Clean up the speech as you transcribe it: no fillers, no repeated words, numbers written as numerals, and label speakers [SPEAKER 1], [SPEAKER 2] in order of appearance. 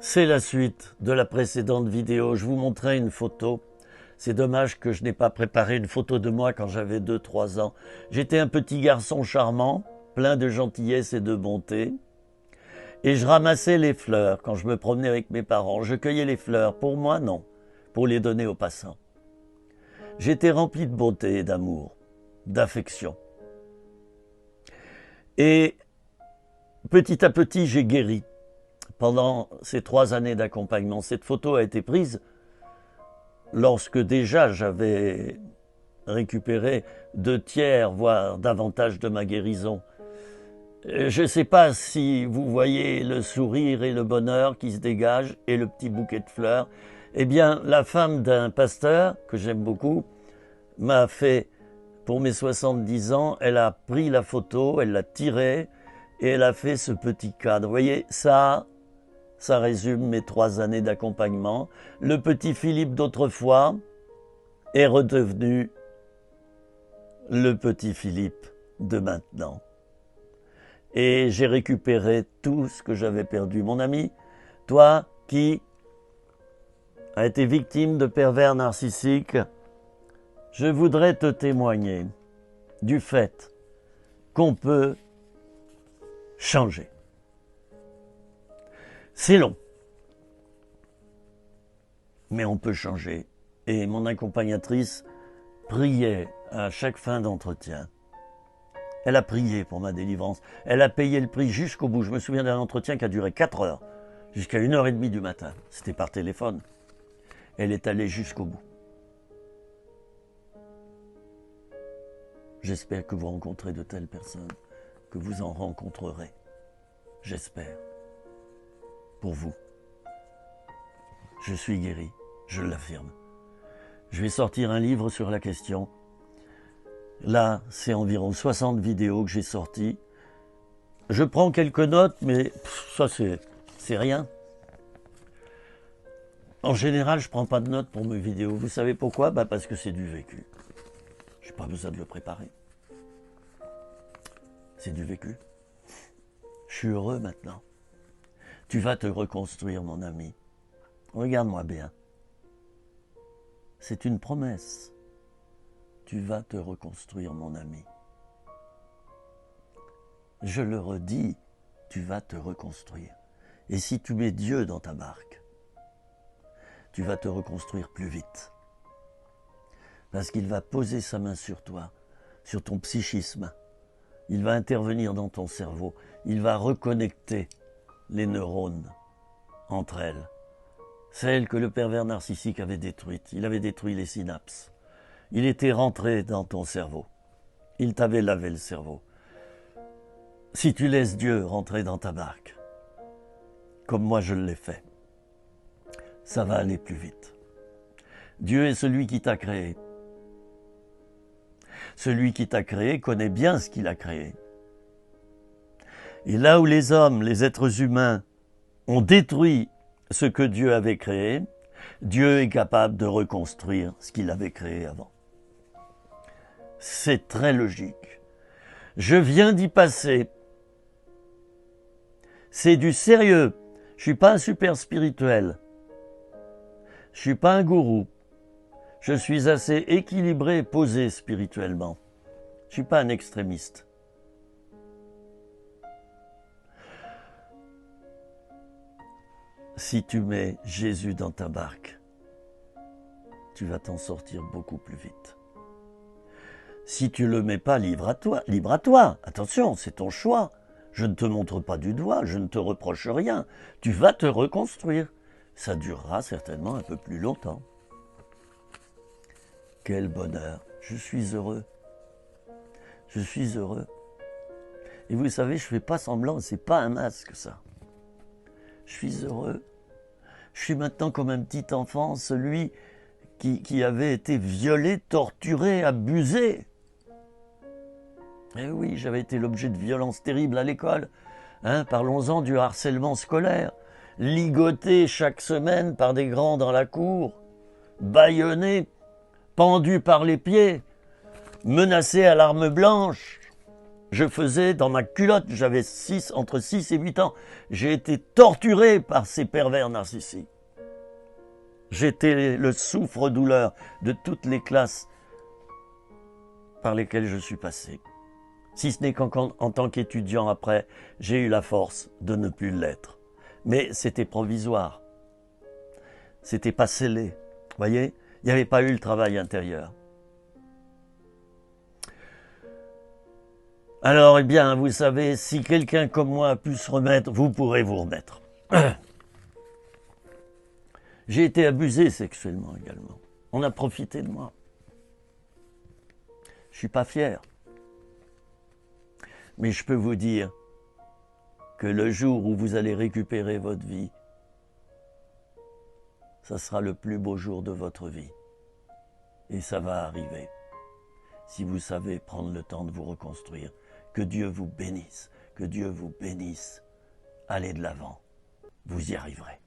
[SPEAKER 1] C'est la suite de la précédente vidéo. Je vous montrais une photo. C'est dommage que je n'ai pas préparé une photo de moi quand j'avais 2-3 ans. J'étais un petit garçon charmant, plein de gentillesse et de bonté. Et je ramassais les fleurs quand je me promenais avec mes parents. Je cueillais les fleurs. Pour moi, non. Pour les donner aux passants. J'étais rempli de beauté et d'amour, d'affection. Et petit à petit, j'ai guéri. Pendant ces 3 années d'accompagnement, cette photo a été prise lorsque déjà j'avais récupéré 2/3, voire davantage de ma guérison. Je ne sais pas si vous voyez le sourire et le bonheur qui se dégagent et le petit bouquet de fleurs. Eh bien, la femme d'un pasteur, que j'aime beaucoup, m'a fait, pour mes 70 ans, elle a pris la photo, elle l'a tirée et elle a fait ce petit cadre. Vous voyez, ça résume mes 3 années d'accompagnement. Le petit Philippe d'autrefois est redevenu le petit Philippe de maintenant. Et j'ai récupéré tout ce que j'avais perdu. Mon ami, toi qui as été victime de pervers narcissiques, je voudrais te témoigner du fait qu'on peut changer. C'est long, mais on peut changer. Et mon accompagnatrice priait à chaque fin d'entretien. Elle a prié pour ma délivrance. Elle a payé le prix jusqu'au bout. Je me souviens d'un entretien qui a duré 4 heures, jusqu'à 1h30 du matin. C'était par téléphone. Elle est allée jusqu'au bout. J'espère que vous rencontrez de telles personnes, que vous en rencontrerez. J'espère. Pour vous. Je suis guéri, je l'affirme. Je vais sortir un livre sur la question. Là, c'est environ 60 vidéos que j'ai sorties. Je prends quelques notes, mais ça, c'est rien. En général, je ne prends pas de notes pour mes vidéos. Vous savez pourquoi? Parce que c'est du vécu. Je n'ai pas besoin de le préparer. C'est du vécu. Je suis heureux maintenant. Tu vas te reconstruire, mon ami. Regarde-moi bien. C'est une promesse. Tu vas te reconstruire, mon ami. Je le redis, tu vas te reconstruire. Et si tu mets Dieu dans ta barque, tu vas te reconstruire plus vite. Parce qu'il va poser sa main sur toi, sur ton psychisme. Il va intervenir dans ton cerveau. Il va reconnecter les neurones entre elles. Celles que le pervers narcissique avait détruites. Il avait détruit les synapses. Il était rentré dans ton cerveau. Il t'avait lavé le cerveau. Si tu laisses Dieu rentrer dans ta barque, comme moi je l'ai fait, ça va aller plus vite. Dieu est celui qui t'a créé. Celui qui t'a créé connaît bien ce qu'il a créé. Et là où les hommes, les êtres humains, ont détruit ce que Dieu avait créé, Dieu est capable de reconstruire ce qu'il avait créé avant. C'est très logique. Je viens d'y passer. C'est du sérieux. Je ne suis pas un super spirituel. Je ne suis pas un gourou. Je suis assez équilibré et posé spirituellement. Je ne suis pas un extrémiste. Si tu mets Jésus dans ta barque, tu vas t'en sortir beaucoup plus vite. Si tu ne le mets pas, libre à toi. Attention, c'est ton choix. Je ne te montre pas du doigt, je ne te reproche rien. Tu vas te reconstruire. Ça durera certainement un peu plus longtemps. Quel bonheur. Je suis heureux. Je suis heureux. Et vous savez, je ne fais pas semblant, ce n'est pas un masque ça. Je suis heureux. Je suis maintenant comme un petit enfant, celui qui avait été violé, torturé, abusé. Eh oui, j'avais été l'objet de violences terribles à l'école. Parlons-en du harcèlement scolaire. Ligoté chaque semaine par des grands dans la cour. Bâillonné, pendu par les pieds. Menacé à l'arme blanche. je faisais dans ma culotte, j'avais entre 6 et 8 ans. J'ai été torturé par ces pervers narcissiques. J'étais le souffre-douleur de toutes les classes par lesquelles je suis passé. Si ce n'est qu'en tant qu'étudiant après, j'ai eu la force de ne plus l'être. Mais c'était provisoire. C'était pas scellé. Vous voyez, il n'y avait pas eu le travail intérieur. Alors, eh bien, vous savez, si quelqu'un comme moi a pu se remettre, vous pourrez vous remettre. J'ai été abusé sexuellement également. On a profité de moi. Je suis pas fier. Mais je peux vous dire que le jour où vous allez récupérer votre vie, ça sera le plus beau jour de votre vie. Et ça va arriver. Si vous savez prendre le temps de vous reconstruire, que Dieu vous bénisse, que Dieu vous bénisse. Allez de l'avant, vous y arriverez.